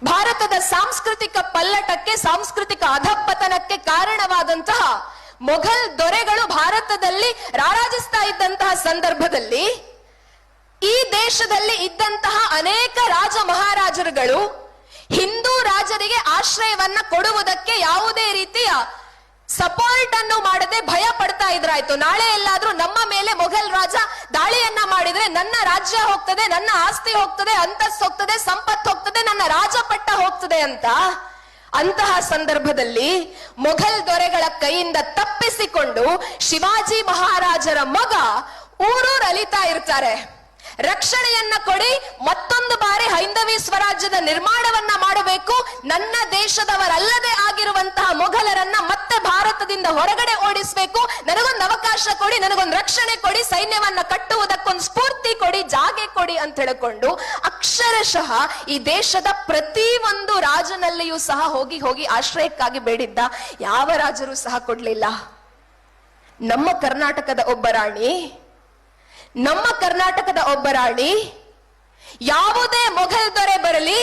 ಭಾರತದ ಸಾಂಸ್ಕೃತಿಕ ಪಲ್ಲಟಕ್ಕೆ, ಸಾಂಸ್ಕೃತಿಕ ಅಧಪತನಕ್ಕೆ ಕಾರಣವಾದಂತಹ ಮೊಘಲ್ ದೊರೆಗಳು ಭಾರತದಲ್ಲಿ ರಾರಾಜಿಸ್ತಾ ಇದ್ದಂತಹ ಸಂದರ್ಭದಲ್ಲಿ ಈ ದೇಶದಲ್ಲಿ ಇದ್ದಂತಹ ಅನೇಕ ರಾಜ ಮಹಾರಾಜರುಗಳು ಹಿಂದೂ ರಾಜರಿಗೆ ಆಶ್ರಯವನ್ನ ಕೊಡುವುದಕ್ಕೆ ಯಾವುದೇ ರೀತಿಯ ಸಪೋರ್ಟ್ ಅನ್ನು ಮಾಡದೆ ಭಯ ಪಡ್ತಾ ಇದ್ರಾಯ್ತು. ನಾಳೆ ಎಲ್ಲಾದ್ರೂ ನಮ್ಮ ಮೇಲೆ ಮೊಘಲ್ ರಾಜ ದಾಳಿಯನ್ನ ಮಾಡಿದ್ರೆ ನನ್ನ ರಾಜ್ಯ ಹೋಗ್ತದೆ, ನನ್ನ ಆಸ್ತಿ ಹೋಗ್ತದೆ, ಅಂತಸ್ತು ಹೋಗ್ತದೆ, ಸಂಪತ್ತು ಹೋಗ್ತದೆ, ನನ್ನ ರಾಜಪಟ್ಟ ಹೋಗ್ತದೆ ಅಂತ. ಅಂತಹ ಸಂದರ್ಭದಲ್ಲಿ ಮೊಘಲ್ ದೊರೆಗಳ ಕೈಯಿಂದ ತಪ್ಪಿಸಿಕೊಂಡು ಶಿವಾಜಿ ಮಹಾರಾಜರ ಮಗ ಊರೂರು ಅಲಿತಾ ಇರ್ತಾರೆ. ರಕ್ಷಣೆಯನ್ನ ಕೊಡಿ, ಮತ್ತೊಂದು ಬಾರಿ ಹೈಂದವಿ ಸ್ವರಾಜ್ಯದ ನಿರ್ಮಾಣವನ್ನ ಮಾಡಬೇಕು, ನನ್ನ ದೇಶದವರಲ್ಲದೆ ಆಗಿರುವಂತಹ ಮೊಘಲರನ್ನ ಮತ್ತೆ ಭಾರತದಿಂದ ಹೊರಗಡೆ ಓಡಿಸಬೇಕು, ನನಗೊಂದು ಅವಕಾಶ ಕೊಡಿ, ನನಗೊಂದು ರಕ್ಷಣೆ ಕೊಡಿ, ಸೈನ್ಯವನ್ನ ಕಟ್ಟುವುದಕ್ಕೊಂದು ಸ್ಫೂರ್ತಿ ಕೊಡಿ, ಜಾಗೆ ಕೊಡಿ ಅಂತ ಹೇಳಿಕೊಂಡು ಅಕ್ಷರಶಃ ಈ ದೇಶದ ಪ್ರತಿ ಒಂದು ರಾಜನಲ್ಲಿಯೂ ಸಹ ಹೋಗಿ ಹೋಗಿ ಆಶ್ರಯಕ್ಕಾಗಿ ಬೇಡಿದ್ದ. ಯಾವ ರಾಜರು ಸಹ ಕೊಡ್ಲಿಲ್ಲ. ನಮ್ಮ ಕರ್ನಾಟಕದ ಒಬ್ಬ ರಾಣಿ ಯಾವುದೇ ಮೊಘಲ್ ದೊರೆ ಬರಲಿ,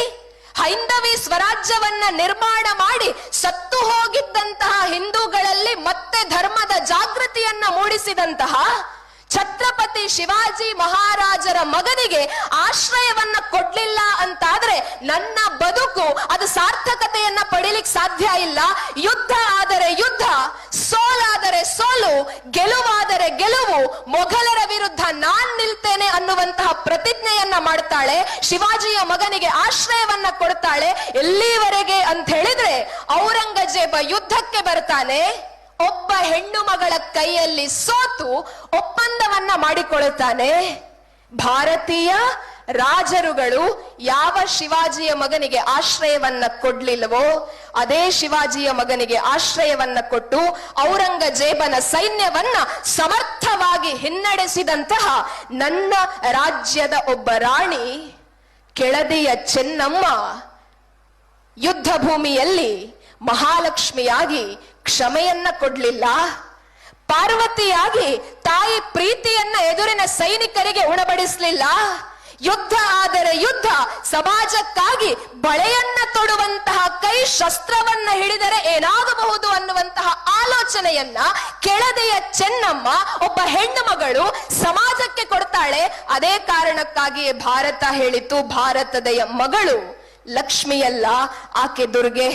ಹೈಂದವಿ ಸ್ವರಾಜ್ಯವನ್ನ ನಿರ್ಮಾಣ ಮಾಡಿ ಸತ್ತು ಹೋಗಿದ್ದಂತಹ ಹಿಂದೂಗಳಲ್ಲಿ ಮತ್ತೆ ಧರ್ಮದ ಜಾಗೃತಿಯನ್ನ ಮೂಡಿಸಿದಂತಹ ಛತ್ರಪತಿ ಶಿವಾಜಿ ಮಹಾರಾಜರ ಮಗನಿಗೆ ಆಶ್ರಯವನ್ನ ಕೊಡ್ಲಿಲ್ಲ ಅಂತಾದ್ರೆ ನನ್ನ ಬದುಕು ಅದು ಸಾರ್ಥಕತೆಯನ್ನ ಪಡಿಲಿಕ್ಕೆ ಸಾಧ್ಯ ಇಲ್ಲ. ಯುದ್ಧ ಆದರೆ ಯುದ್ಧ, ಸೋಲಾದರೆ ಸೋಲು, ಗೆಲುವಾದರೆ ಗೆಲುವು, ಮೊಘಲರ ವಿರುದ್ಧ ನಾನ್ ನಿಲ್ತೇನೆ ಅನ್ನುವಂತಹ ಪ್ರತಿಜ್ಞೆಯನ್ನ ಮಾಡ್ತಾಳೆ. ಶಿವಾಜಿಯ ಮಗನಿಗೆ ಆಶ್ರಯವನ್ನ ಕೊಡ್ತಾಳೆ. ಎಲ್ಲಿವರೆಗೆ ಅಂತ ಹೇಳಿದ್ರೆ ಔರಂಗಜೇಬ ಯುದ್ಧಕ್ಕೆ ಬರ್ತಾನೆ, ಒಬ್ಬ ಹೆಣ್ಣು ಮಗಳ ಕೈಯಲ್ಲಿ ಸೋತು ಒಪ್ಪಂದವನ್ನ ಮಾಡಿಕೊಳ್ಳುತ್ತಾನೆ. ಭಾರತೀಯ ರಾಜರುಗಳು ಯಾವ ಶಿವಾಜಿಯ ಮಗನಿಗೆ ಆಶ್ರಯವನ್ನ ಕೊಡ್ಲಿಲ್ವೋ ಅದೇ ಶಿವಾಜಿಯ ಮಗನಿಗೆ ಆಶ್ರಯವನ್ನ ಕೊಟ್ಟು ಔರಂಗಜೇಬನ ಸೈನ್ಯವನ್ನ ಸಮರ್ಥವಾಗಿ ಹಿನ್ನಡೆಸಿದಂತಹ ನನ್ನ ರಾಜ್ಯದ ಒಬ್ಬ ರಾಣಿ ಕೆಳದಿಯ ಚೆನ್ನಮ್ಮ ಯುದ್ಧ ಭೂಮಿಯಲ್ಲಿ ಮಹಾಲಕ್ಷ್ಮಿಯಾಗಿ ಕ್ಷಮೆಯನ್ನ ಕೊಡ್ಲಿಲ್ಲ. ಪಾರ್ವತಿಯಾಗಿ ತಾಯಿ ಪ್ರೀತಿಯನ್ನ ಎದುರಿನ ಸೈನಿಕರಿಗೆ ಉಣಬಡಿಸಲಿಲ್ಲ. ಯುದ್ಧ ಆದರೆ ಯುದ್ಧ, ಸಮಾಜಕ್ಕಾಗಿ ಬಳೆಯನ್ನ ತೊಡುವಂತಹ ಕೈ ಶಸ್ತ್ರವನ್ನ ಹಿಡಿದರೆ ಏನಾಗಬಹುದು ಅನ್ನುವಂತಹ ಆಲೋಚನೆಯನ್ನ ಕೆಳದೆಯ ಚೆನ್ನಮ್ಮ ಒಬ್ಬ ಹೆಣ್ಣು ಮಗಳು ಸಮಾಜಕ್ಕೆ ಕೊಡ್ತಾಳೆ. ಅದೇ ಕಾರಣಕ್ಕಾಗಿಯೇ ಭಾರತ ಹೇಳಿತು, ಭಾರತದ ಮಗಳು ಲಕ್ಷ್ಮಿಯಲ್ಲ, ಆಕೆ ದುರ್ಗೆ.